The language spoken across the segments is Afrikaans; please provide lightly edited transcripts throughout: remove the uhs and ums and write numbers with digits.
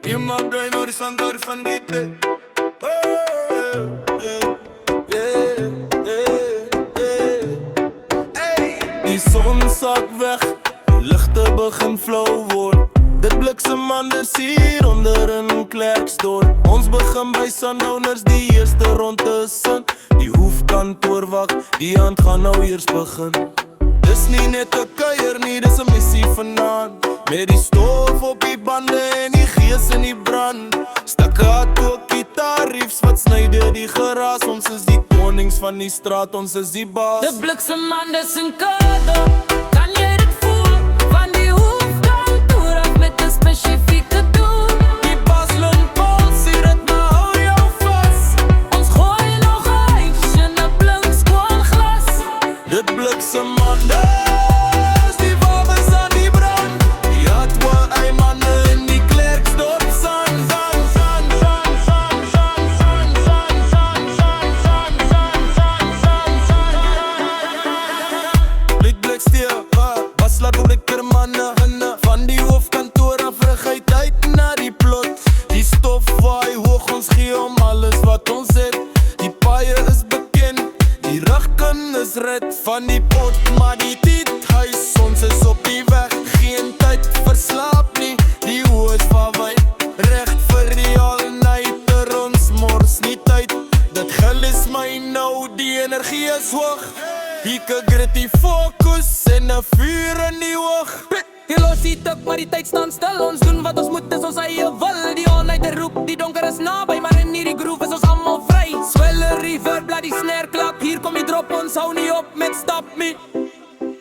Immer brain horizont van die tijd. Die zon zak weg, die lichte begin flauw word. Dit bliksem anders hier onder in Klerksdorp. Ons begin by Sundowners, die eerste ronde sin. Die hoefkantoorwag, die hand gaan nou eers begin. Dis nie net 'n kuier nie, dis 'n missie vanaand. Met die stof op die bande en die gees in die brand. Stakkaat ook gitaarriefs wat sny deur die geraas. Ons is die konings van die straat, ons is die baas. De bliksem anders in kado, kan jy dit voel? Van die hoefkantoor af met 'n spesifieke doel. Die Baslin Puls, die ritme hou jou vas. Ons gooi nog 'n ysje in 'n blink skoon glas. Dit bliksem anders, die wapens aan die brand. Die Atwa eimande in die Klerksdorp san. Blik stil, was laat op lekker manne. Van die hoofdkantoor af reguit uit na die plot. Die stof waai hoog, ons gee om alles wat ons het. Die paaie is bekend, die rugken is red. Van die pot, maar die tiethuis, ons is op die weg. Geen tyd verslaap nie, die hoe is van wyd. Recht vir die all-nighter, ons mors nie tyd. Dit gil is my nou, die energie is hoog. Hieke gritty focus en 'n vuur in die oog. Die los die tik, maar die tyd staan stil. Ons doen wat ons moet, is ons eie wil. Die all-nighter roep, die donker is naby, maar in hierdie groove is ons almal vry. Swelle reverb, laat die snare klap. Hier kom die drop, ons hou nie op met stop me.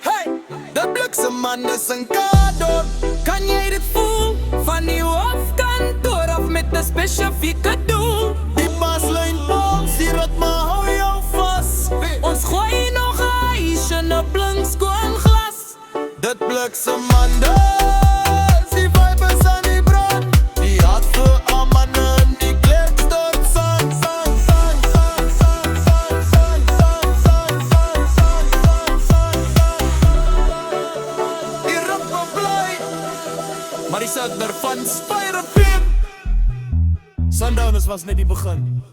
Hey, dat bliksem anders in kado. Kan jy dit voel? Van die hoofdkantoor af met 'n spesifieke doel. Die Baslin Puls, die ritme hou jou vas. Ons gooi nog 'n ysje in 'n blink skoon glas. Dit bliksem anders, die vibe is aan die brand. Die hart vir almanne in die Klerksdorp san. Die ritme bly, maar die suiker van Spyre Pim. Sundowners was net die begin.